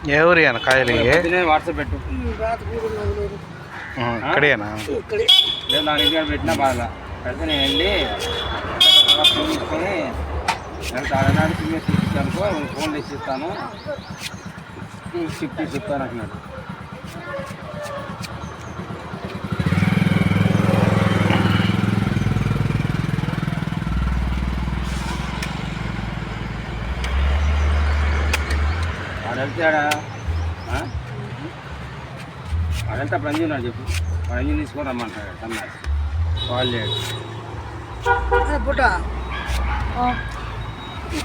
ఎవరు కాయలు వాట్సాప్ పెట్టు ఇక్కడేనా లేదు నా ఇంటికాడ పెట్టినా బాగా పెడితే నేను వెళ్ళి తీసుకొని ఆడనాడు సిమ్మెస్ ఇచ్చానుకో ఫోన్ తెచ్చి ఇస్తాను షిఫ్ట్ చెప్తాను అంటున్నాడు. వాడంతా ప్రంజీ ఉన్నాడు చెప్పు ప్రంజీ తీసుకొని రమ్మంటాడు సన్నాసి కాల్ చేయడు పుట్ట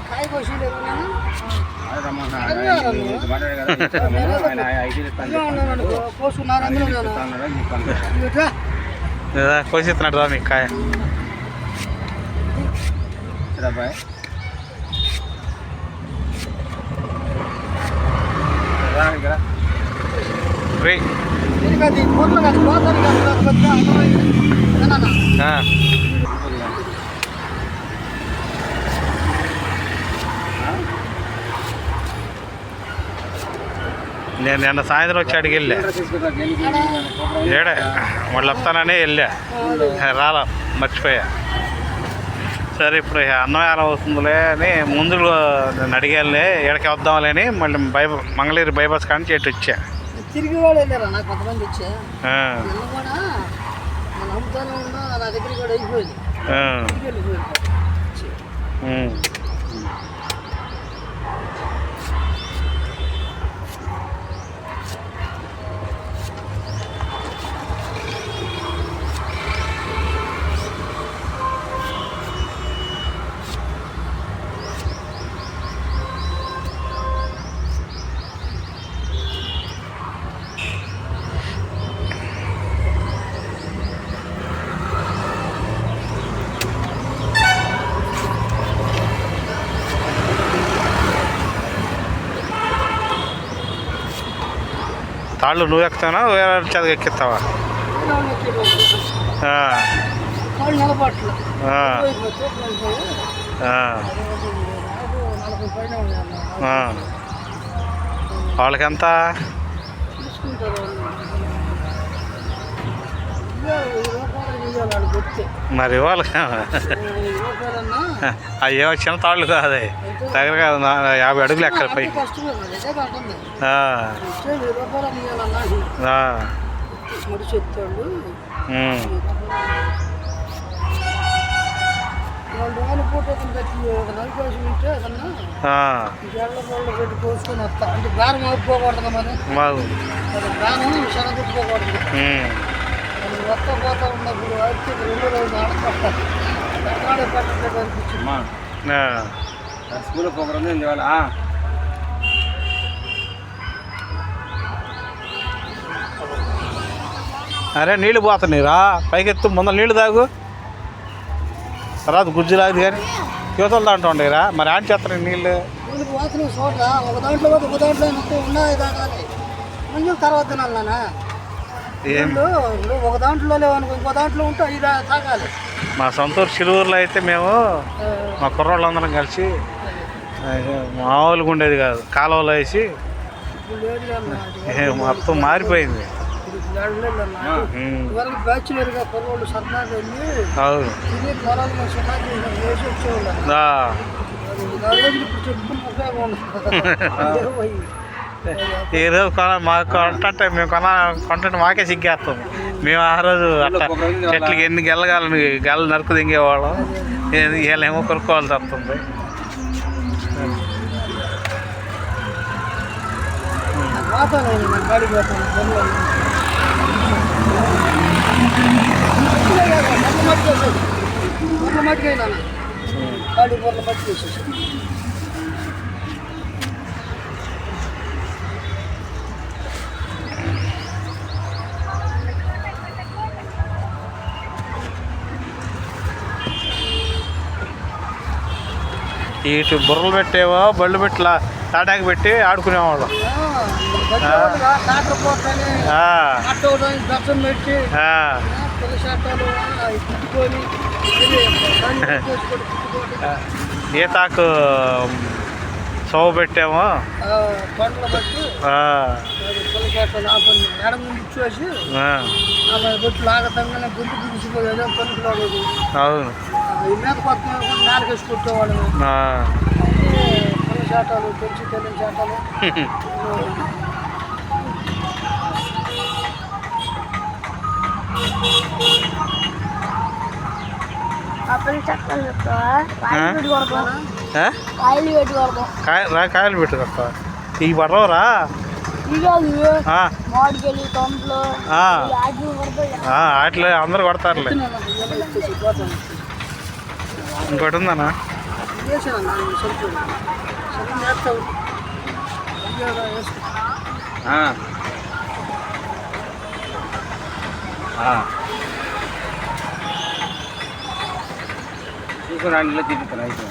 కాయ కోసి కోసిస్తున్నాడు రా మీకు కాయ బాయ్ నేను నిన్న సాయంత్రం వచ్చి అడిగి వెళ్ళా ఏడే వాళ్ళు వస్తానని వెళ్ళా రాలా మర్చిపోయా. సరే ఇప్పుడు అన్నం ఎలా అవుతుందిలే అని ముందు నేను అడిగానులే ఎక్కడికి వద్దాంలే అని మళ్ళీ మంగళగిరి బైపాస్ కానీ చెట్టు వచ్చా. తిరిగి వాళ్ళు వెళ్ళారా నాకు కొంతమంది వచ్చా కూడా నమ్ముతానే ఉన్నా నా దగ్గర కూడా అయిపోయింది. తాళ్ళు నువ్వు ఎక్కుతావా వేరే చదువు ఎక్కిస్తావా? వాళ్ళకి ఎంత మరి ఇవ్వాలి అవి ఏమో చిన్న తాళ్ళు కాదు దగ్గర కాదు 50 అడుగులు ఎక్కడ పై కోసుకొని వస్తా అంటే గారం ఆపుకోకూడదు మరి గారం శనగొట్టుకోకూడదు. వస్తా పోతా ఉన్నప్పుడు అయితే 2 రోజులు ఆడపడతారు స్కూల్ ప్రోగ్రామ్ అరే నీళ్ళు పోతున్నాయి రా పైకెత్తు ముందర నీళ్ళు తాగు తర్వాత గుజ్జు రాదు కానీ యువతలు దాంట్లో ఉండేరా మరి ఆన్ చేస్తారు నీళ్ళు పోతున్నాయి చూడరా ఒక దాంట్లో ఒక దాంట్లో ఉన్నాయి తాగాలి మంచి తర్వాత తినాలనా ఒక దాంట్లో లేవనుకో ఇంకో దాంట్లో ఉంటే 5 తాగాలి. మా సొంతూరు చిరువురులో అయితే మేము మా కుర్రోళ్ళందరం కలిసి మామూలుగా ఉండేది కాదు కాలువలో వేసి మొత్తం మారిపోయింది. బ్యాచులర్గా కుర్రోళ్ళు సరదాగా వెళ్ళి అవును ఈరోజు మాకు కొంటే మేము కొంటే మాకే సిగ్గేస్తాం. మేము ఆ రోజు అట్లా చెట్లకి ఎన్ని గెల్లగాలని గెల్ల నరుకు దింగేవాళ్ళం వీళ్ళేమో కొనుక్కోవాల్సి వస్తుంది. ఇటు బుర్రలు పెట్టేవో బళ్ళు పెట్టి తాటాకి పెట్టి ఆడుకునేవాళ్ళం. ఈతాకు సోవ పెట్టాము. పంటలు బట్టి పొలకేస్తాను ఆ పని ఎడ ముందు ఇచ్చేసి బొట్టు లాగతంగానే గొంతు బిగిసిపోయేది పనుకులో అవును. ఈ మీద కొత్త నేలకేసి కొట్టేవాడు పొల చేటాలు తెచ్చి తెలియని చేటాలు. కాయలు పెట్టుకొస్తా. ఇవి పడవరా? వాటిలో అందరు కొడతారులే. ఇంకోటి ఉందన్నా? చూసుకుని తిప్పుతాను అయితే